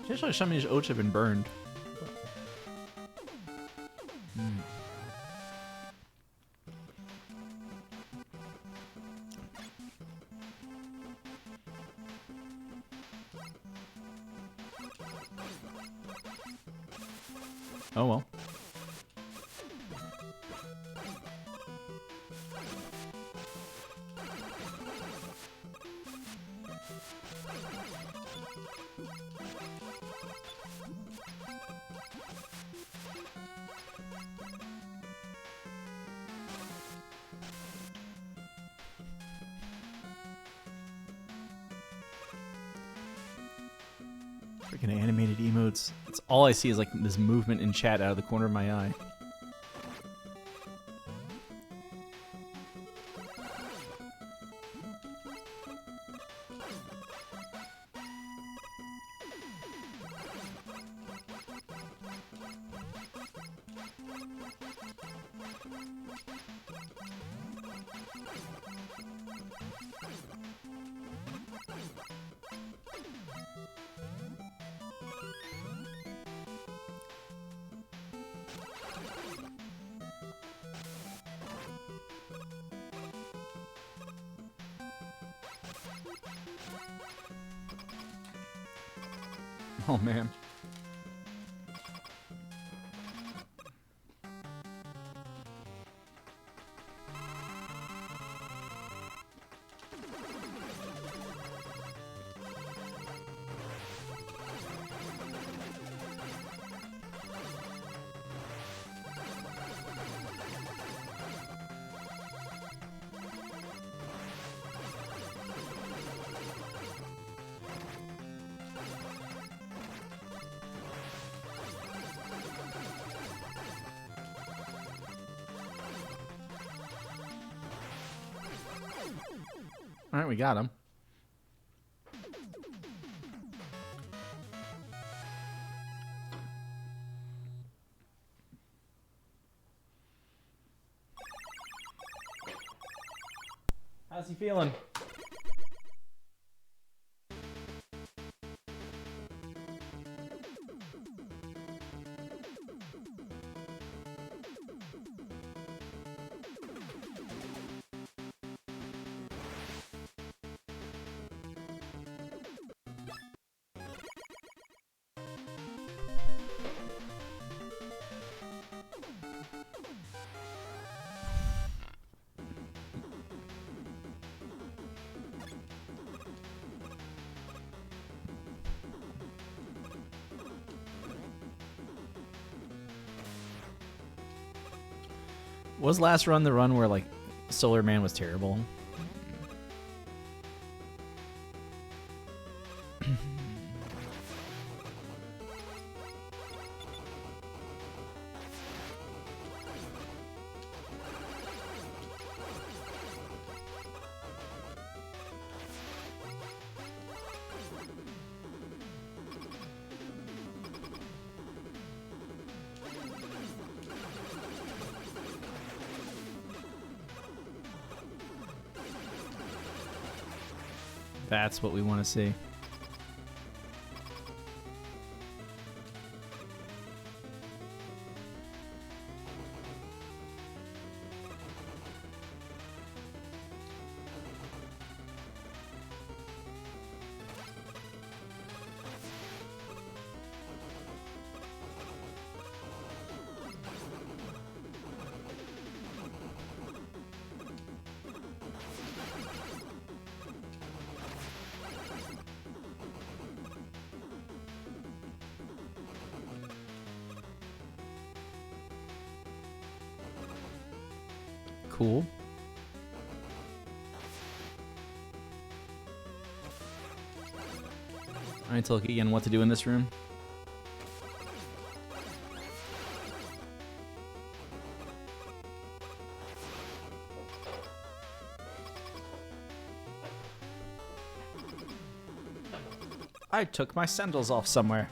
Seems like some of these oats have been burned. Oh well. Freaking animated emotes. That's all I see is like this movement in chat out of the corner of my eye. Oh man. All right, we got him. How's he feeling? Was last run the run where like Solar Man was terrible? That's what we want to see. Cool. Alright, tell again what to do in this room. I took my sandals off somewhere.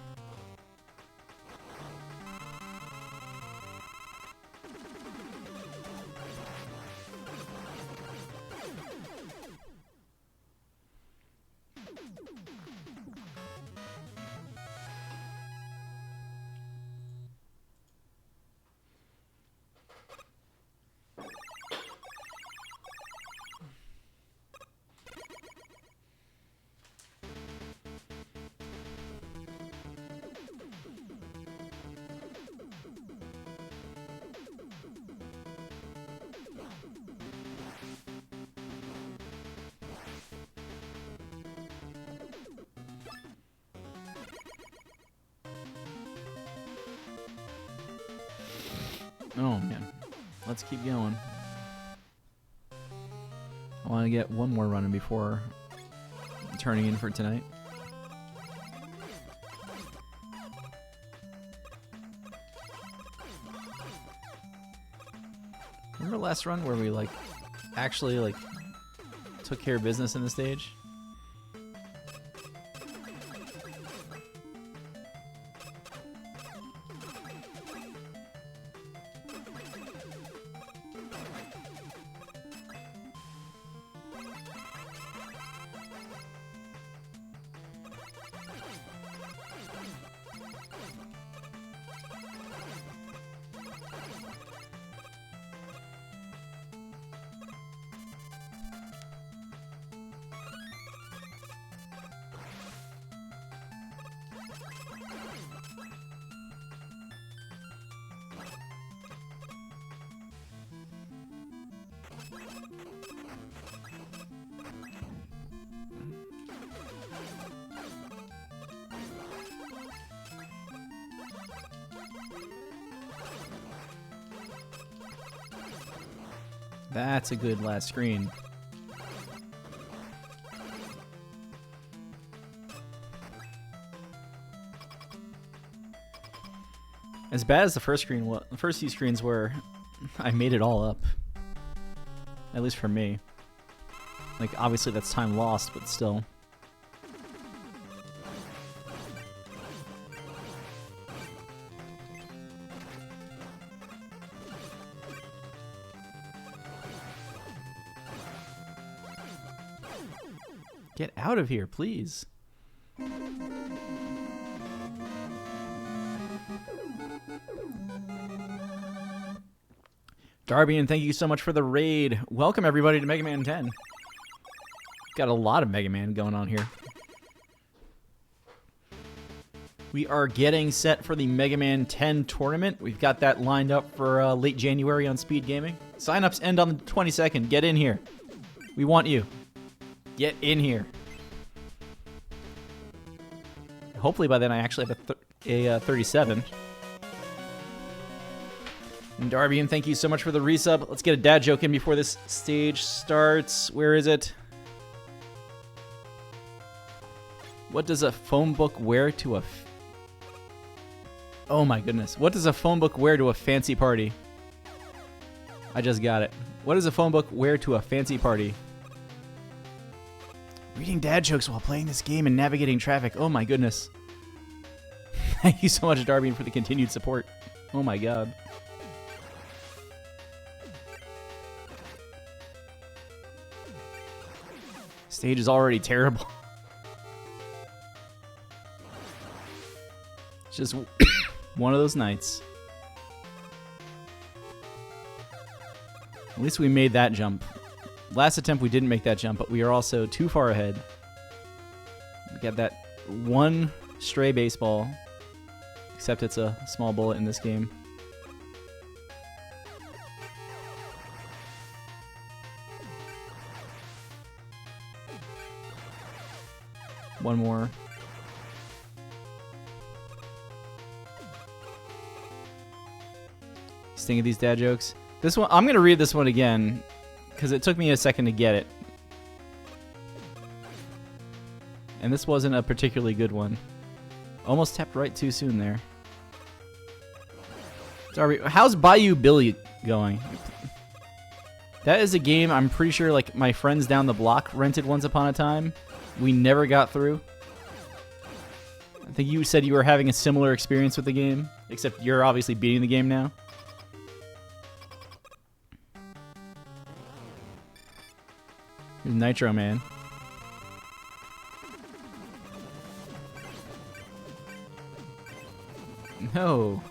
Oh, man. Let's keep going. I want to get one more run in before turning in for tonight. Remember last run where we like actually like took care of business in the stage? That's a good last screen. As bad as the first screen was, the first few screens were, I made it all up. At least for me. Like, obviously that's time lost, but still. Get out of here, please. Darby, and thank you so much for the raid. Welcome, everybody, to Mega Man 10. Got a lot of Mega Man going on here. We are getting set for the Mega Man 10 tournament. We've got that lined up for late January on Speed Gaming. Sign-ups end on the 22nd. Get in here. We want you. Get in here. Hopefully by then I actually have a 37. And Darby, and thank you so much for the resub. Let's get a dad joke in before this stage starts. Where is it? What does a phone book wear to a... Oh my goodness. What does a phone book wear to a fancy party? I just got it. What does a phone book wear to a fancy party? Reading dad jokes while playing this game and navigating traffic. Oh my goodness. Thank you so much, Darby, for the continued support. Oh my god. Stage is already terrible. It's just one of those nights. At least we made that jump. Last attempt we didn't make that jump, but we are also too far ahead. We got that one stray baseball, except it's a small bullet in this game. One more. Sting of these dad jokes. This one, I'm going to read this one again, because it took me a second to get it. And this wasn't a particularly good one. Almost tapped right too soon there. Darby, how's Bayou Billy going? That is a game I'm pretty sure like my friends down the block rented once upon a time. We never got through. I think you said you were having a similar experience with the game, except you're obviously beating the game now. Here's Nitro Man. No.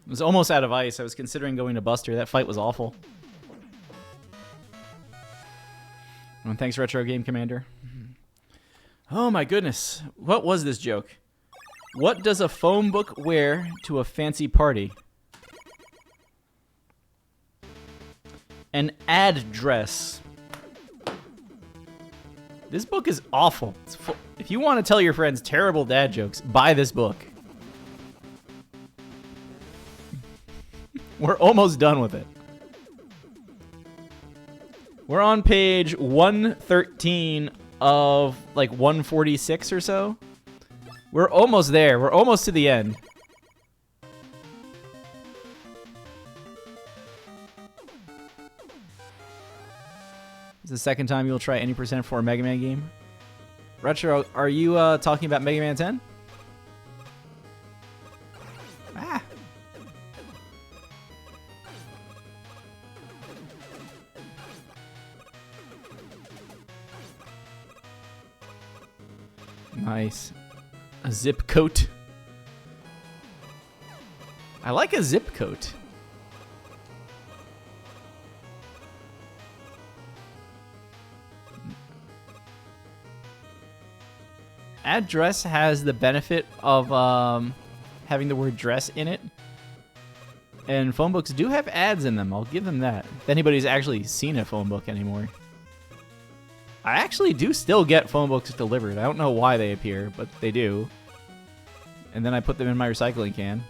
I was almost out of ice. I was considering going to Buster. That fight was awful. And thanks, Retro Game Commander. Oh my goodness. What was this joke? What does a phone book wear to a fancy party? An address. This book is awful. If you want to tell your friends terrible dad jokes, buy this book. We're almost done with it. We're on page 113 of like 146 or so. We're almost there. We're almost to the end. It's the second time you'll try any percent for a Mega Man game. Retro, are you talking about Mega Man 10? Ah. Nice. A zip coat. I like a zip coat. Address has the benefit of having the word dress in it. And phone books do have ads in them. I'll give them that. If anybody's actually seen a phone book anymore. I actually do still get phone books delivered. I don't know why they appear, but they do. And then I put them in my recycling can.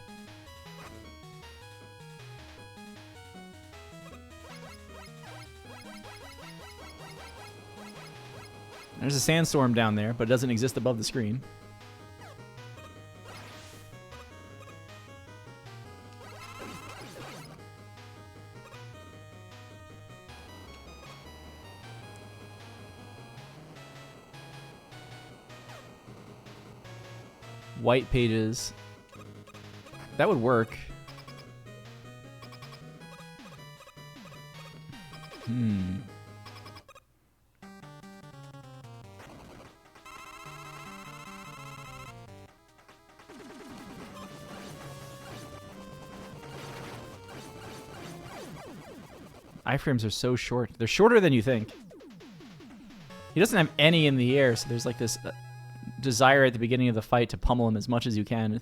There's a sandstorm down there, but it doesn't exist above the screen. White pages. That would work. Iframes are so short. They're shorter than you think. He doesn't have any in the air, so there's like this desire at the beginning of the fight to pummel him as much as you can.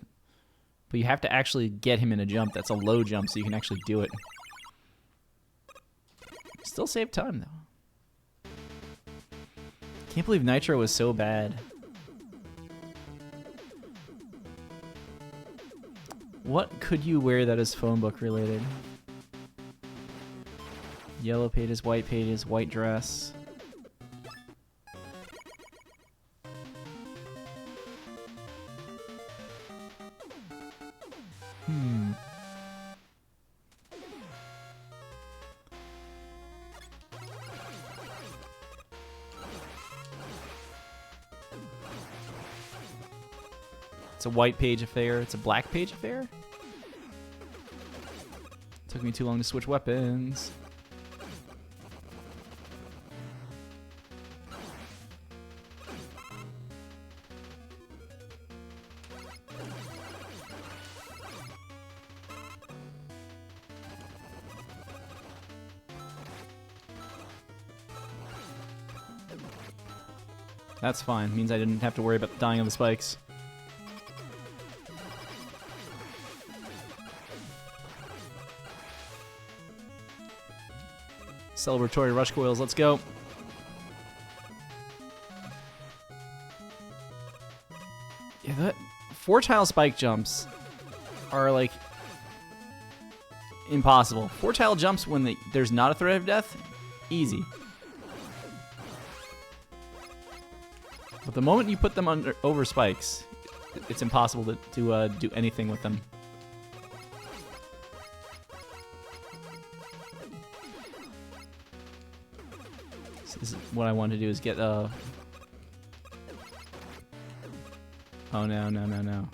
But you have to actually get him in a jump that's a low jump so you can actually do it. Still save time, though. Can't believe Nitro was so bad. What could you wear that is phone book related? Yellow pages, white dress. It's a white page affair. It's a black page affair. Took me too long to switch weapons. That's fine. Means I didn't have to worry about dying on the spikes. Celebratory rush coils, let's go. Yeah, that 4-tile spike jumps are like impossible. 4-tile jumps when there's not a threat of death, easy. But the moment you put them over spikes, it's impossible to do anything with them. This is what I want to do is get oh no.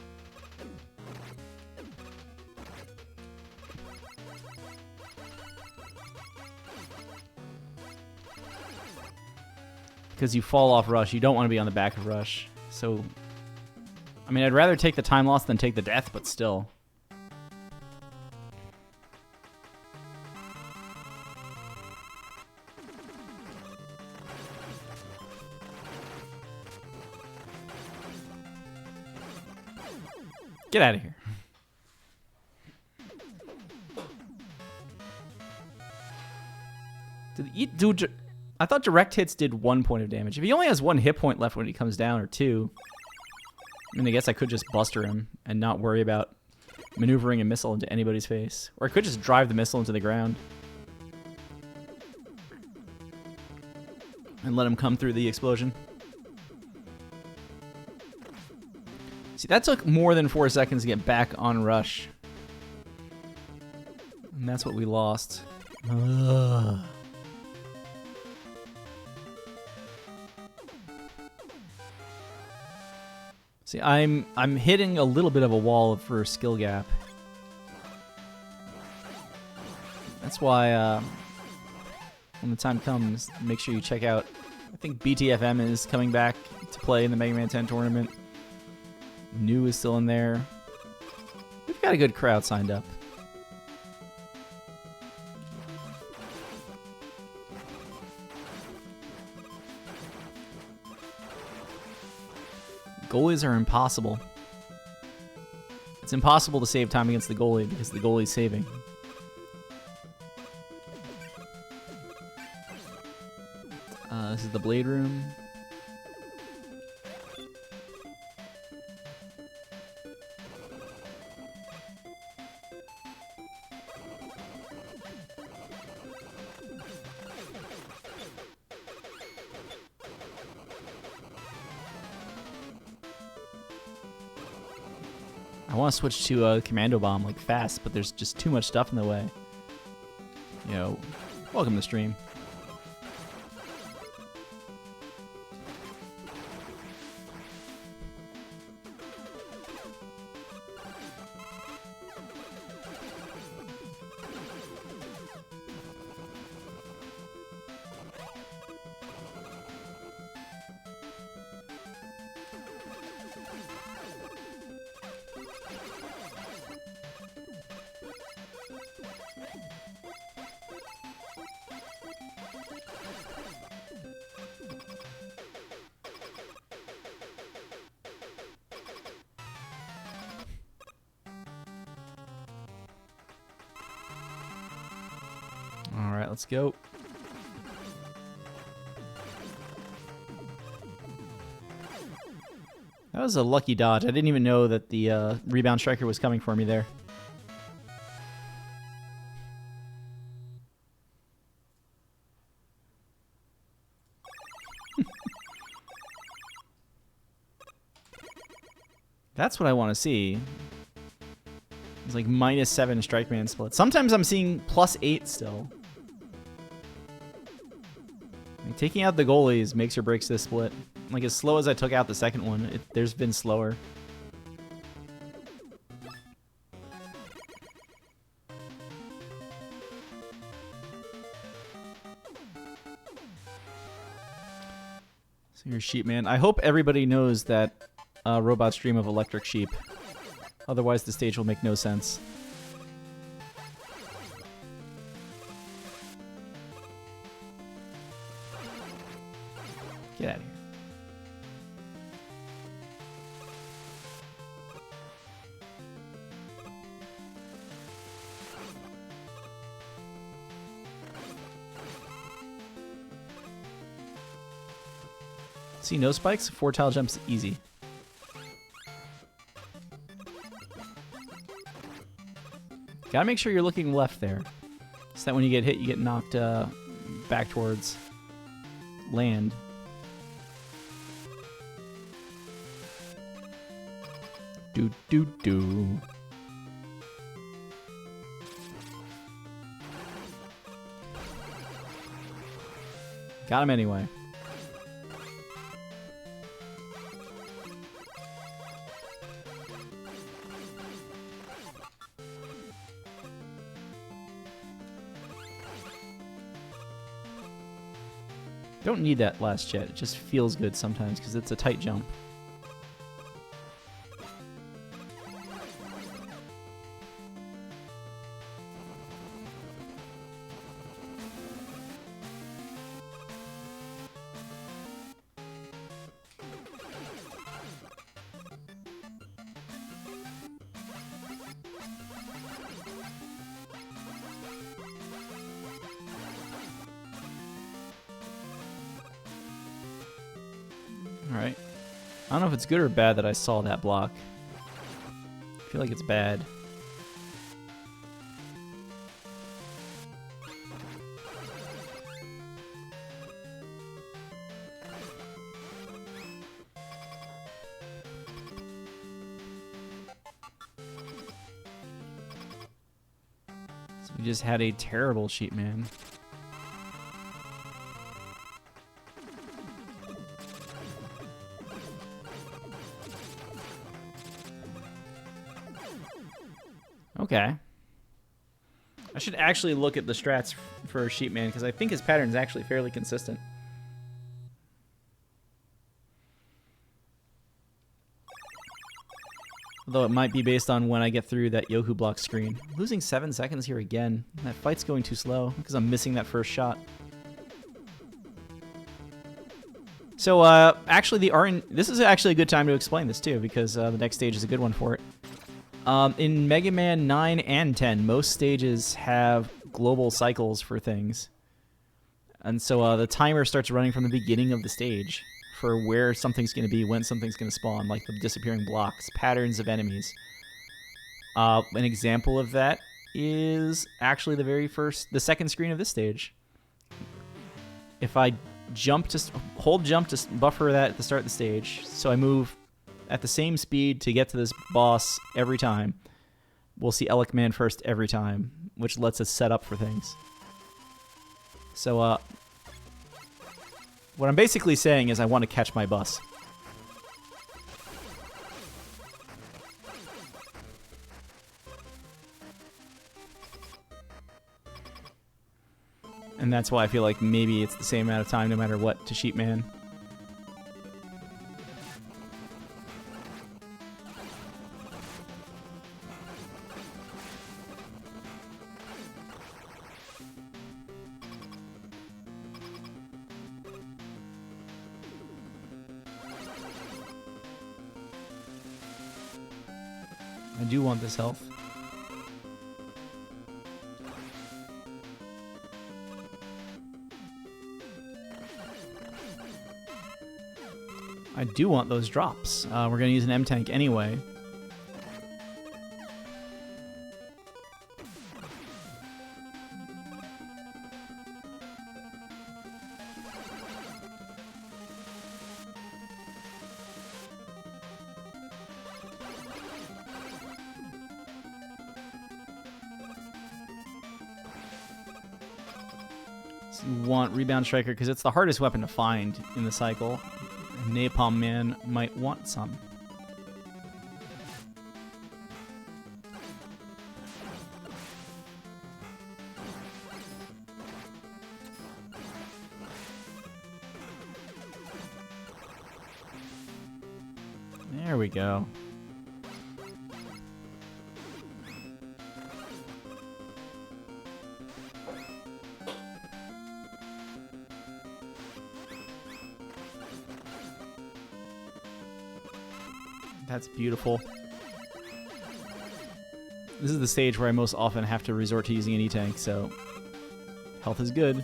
Because you fall off Rush, you don't want to be on the back of Rush. So, I mean, I'd rather take the time loss than take the death, but still. Get out of here. I thought direct hits did 1 point of damage. If he only has 1 hit point left when he comes down, or 2, I mean, I guess I could just buster him and not worry about maneuvering a missile into anybody's face. Or I could just drive the missile into the ground and let him come through the explosion. See, that took more than 4 seconds to get back on rush. And that's what we lost. Ugh. See, I'm hitting a little bit of a wall for skill gap. That's why when the time comes, make sure you check out. I think BTFM is coming back to play in the Mega Man 10 tournament. New is still in there. We've got a good crowd signed up. Goalies are impossible. It's impossible to save time against the goalie because the goalie's saving. This is the Blade Room. I want to switch to a commando bomb like fast, but there's just too much stuff in the way. Yo, welcome to stream. All right, let's go. That was a lucky dodge. I didn't even know that the rebound striker was coming for me there. That's what I want to see. It's like -7 strike man split. Sometimes I'm seeing +8 still. Like, taking out the goalies makes or breaks this split. Like, as slow as I took out the second one, there's been slower. So here's Sheep Man. I hope everybody knows that robots dream of electric sheep. Otherwise, the stage will make no sense. Get out of here. See, no spikes, 4 tile jumps, easy. Gotta make sure you're looking left there, so that when you get hit, you get knocked back towards land. Do do do. Got him anyway. Don't need that last jet. It just feels good sometimes because it's a tight jump. Alright. I don't know if it's good or bad that I saw that block. I feel like it's bad. So we just had a terrible sheep man. Okay. I should actually look at the strats for Sheepman because I think his pattern is actually fairly consistent. Although it might be based on when I get through that Yoku block screen. I'm losing 7 seconds here again. That fight's going too slow because I'm missing that first shot. So actually this is actually a good time to explain this too because the next stage is a good one for it. In Mega Man 9 and 10, most stages have global cycles for things. And so the timer starts running from the beginning of the stage for where something's going to be, when something's going to spawn, like the disappearing blocks, patterns of enemies. An example of that is actually the second screen of this stage. If I hold jump to buffer that at the start of the stage, so I move at the same speed to get to this boss every time, we'll see Elec Man first every time, which lets us set up for things. So, what I'm basically saying is I want to catch my bus. And that's why I feel like maybe it's the same amount of time no matter what to Sheepman. I do want this health. I do want those drops. We're going to use an M-Tank anyway. Want Rebound Striker because it's the hardest weapon to find in the cycle. Napalm Man might want some. There we go. That's beautiful. This is the stage where I most often have to resort to using an E-Tank, so health is good.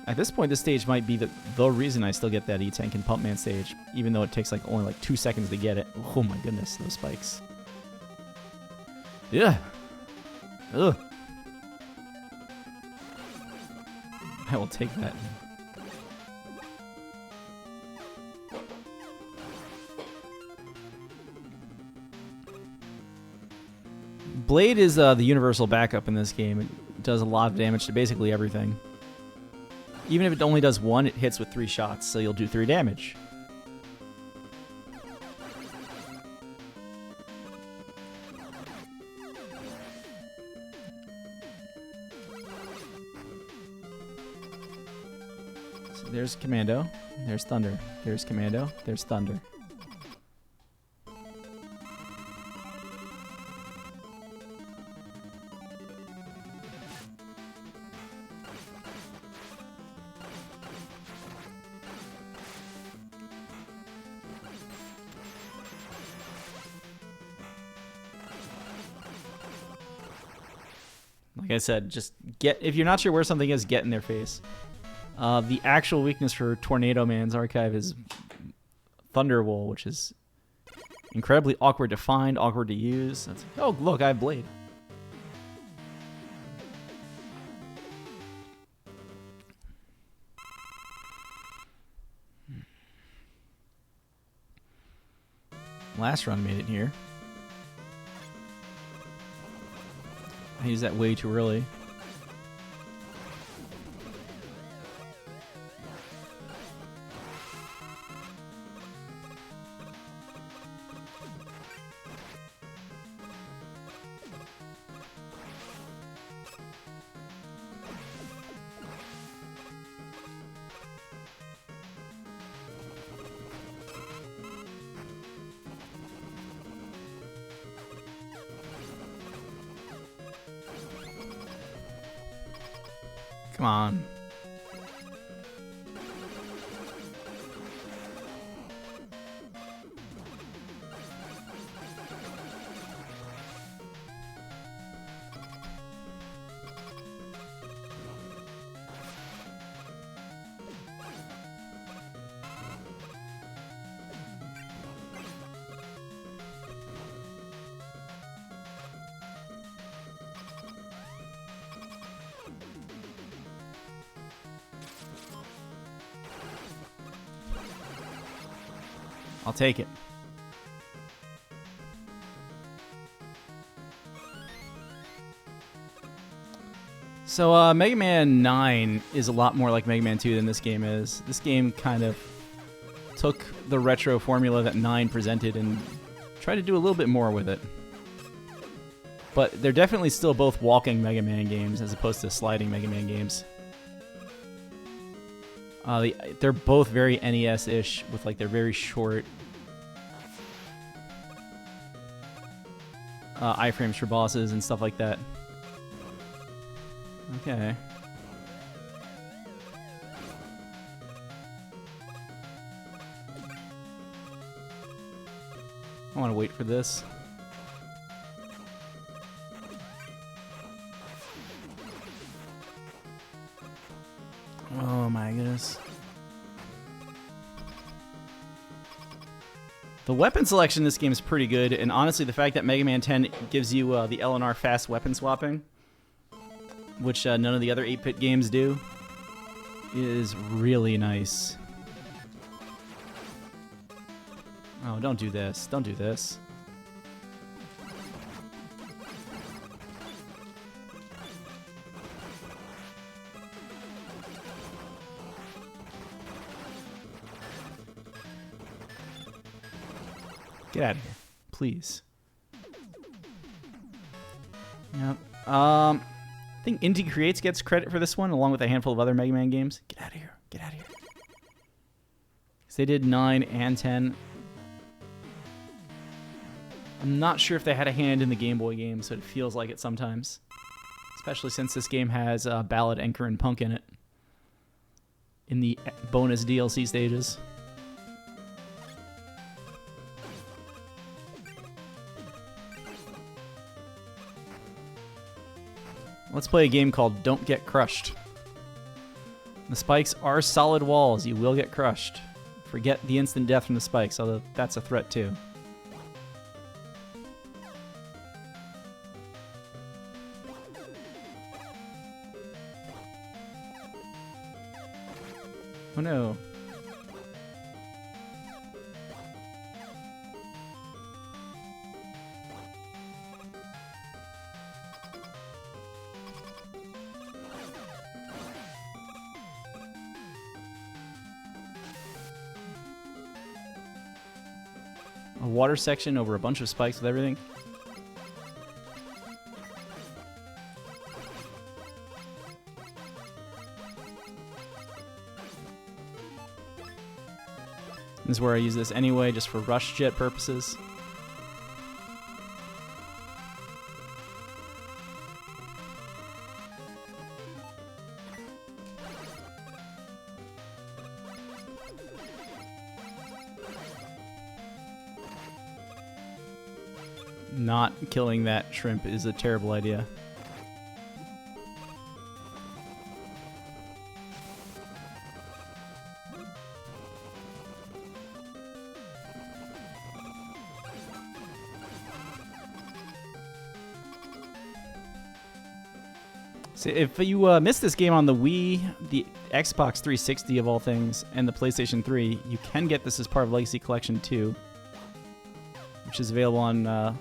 At this point, this stage might be the reason I still get that E-Tank in Pump Man stage, even though it takes only like 2 seconds to get it. Oh my goodness, those spikes. Yeah. Ugh. I will take that. Blade is the universal backup in this game. It does a lot of damage to basically everything. Even if it only does 1, it hits with 3 shots, so you'll do 3 damage. So there's Commando, there's Thunder, there's Commando, there's Thunder. Like I said, just if you're not sure where something is, get in their face. The actual weakness for Tornado Man's archive is Thunderwool, which is incredibly awkward to find, awkward to use. Oh, look, I have Blade. Last run made it here. I used that way too early. Come on. I'll take it. So Mega Man 9 is a lot more like Mega Man 2 than this game is. This game kind of took the retro formula that 9 presented and tried to do a little bit more with it. But they're definitely still both walking Mega Man games as opposed to sliding Mega Man games. They're both very NES-ish with like their very short iframes for bosses and stuff like that. Okay. I want to wait for this. Oh my goodness. The weapon selection in this game is pretty good, and honestly the fact that Mega Man 10 gives you the L&R fast weapon swapping, which none of the other 8-bit games do, is really nice. Oh, don't do this. Don't do this. Get out of here, please. Yep. I think Indie Creates gets credit for this one, along with a handful of other Mega Man games. Get out of here. Get out of here. Because they did 9 and 10. I'm not sure if they had a hand in the Game Boy game, so it feels like it sometimes. Especially since this game has Ballad, Anchor, and Punk in it. In the bonus DLC stages. Let's play a game called Don't Get Crushed. The spikes are solid walls. You will get crushed. Forget the instant death from the spikes, although that's a threat too. Oh no. A water section over a bunch of spikes with everything. This is where I use this anyway, just for rush jet purposes. Not killing that shrimp is a terrible idea. So if you missed this game on the Wii, the Xbox 360 of all things, and the PlayStation 3, you can get this as part of Legacy Collection 2, which is available on, I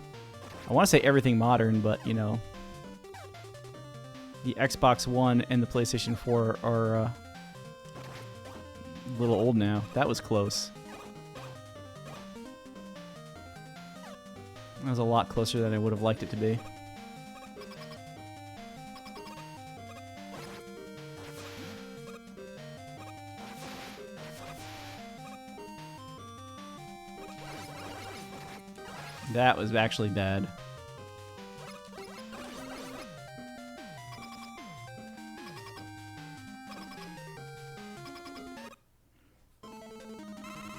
want to say everything modern, but, you know, the Xbox One and the PlayStation 4 are a little old now. That was close. That was a lot closer than I would have liked it to be. That was actually bad.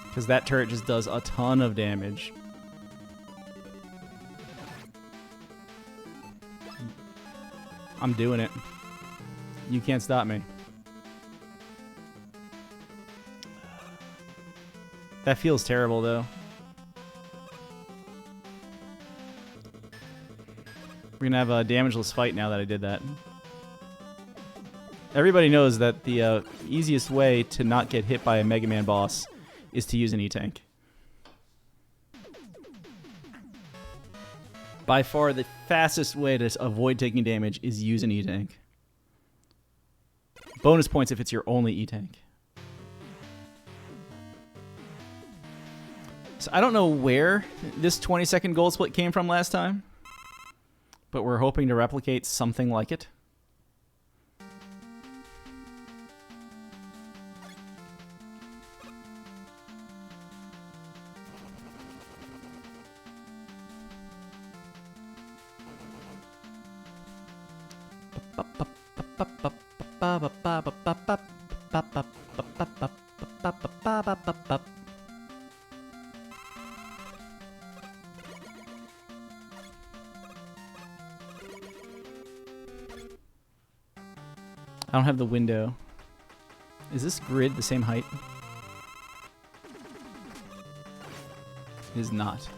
Because that turret just does a ton of damage. I'm doing it. You can't stop me. That feels terrible, though. We're gonna have a damageless fight now that I did that. Everybody knows that the easiest way to not get hit by a Mega Man boss is to use an E-Tank. By far, the fastest way to avoid taking damage is use an E-Tank. Bonus points if it's your only E-Tank. So I don't know where this 20-second gold split came from last time, but we're hoping to replicate something like it. I don't have the window. Is this grid the same height? It is not.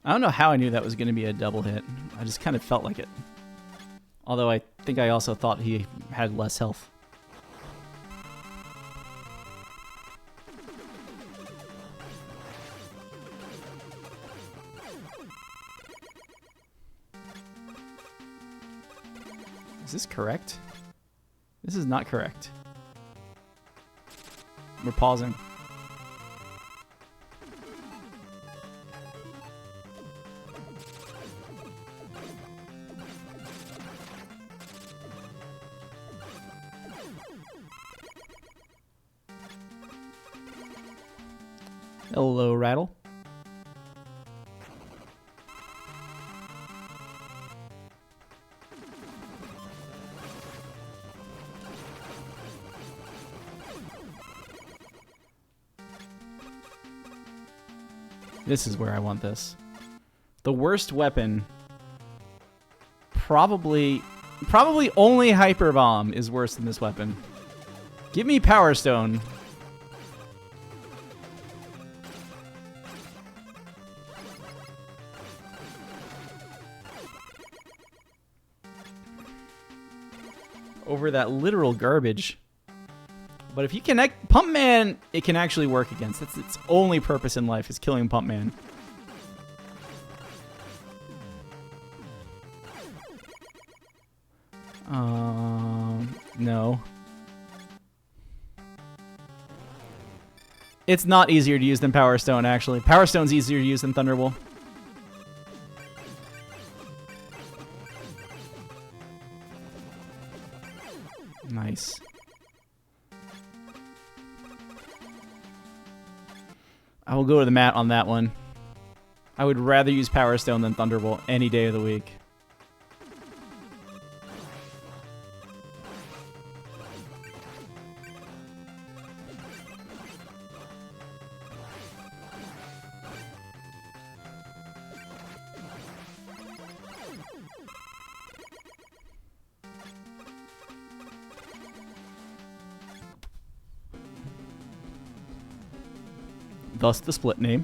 I don't know how I knew that was going to be a double hit. I just kind of felt like it. Although I think I also thought he had less health. Is this correct? This is not correct. We're pausing. Hello, Rattle. This is where I want this. The worst weapon, probably only Hyper Bomb is worse than this weapon. Give me Power Stone. Over that literal garbage. But if you connect Pump Man, it can actually work against. That's its only purpose in life is killing Pump Man. No. It's not easier to use than Power Stone, actually. Power Stone's easier to use than Thunderbolt. Nice. I will go to the mat on that one. I would rather use Power Stone than Thunderbolt any day of the week. Thus the split name.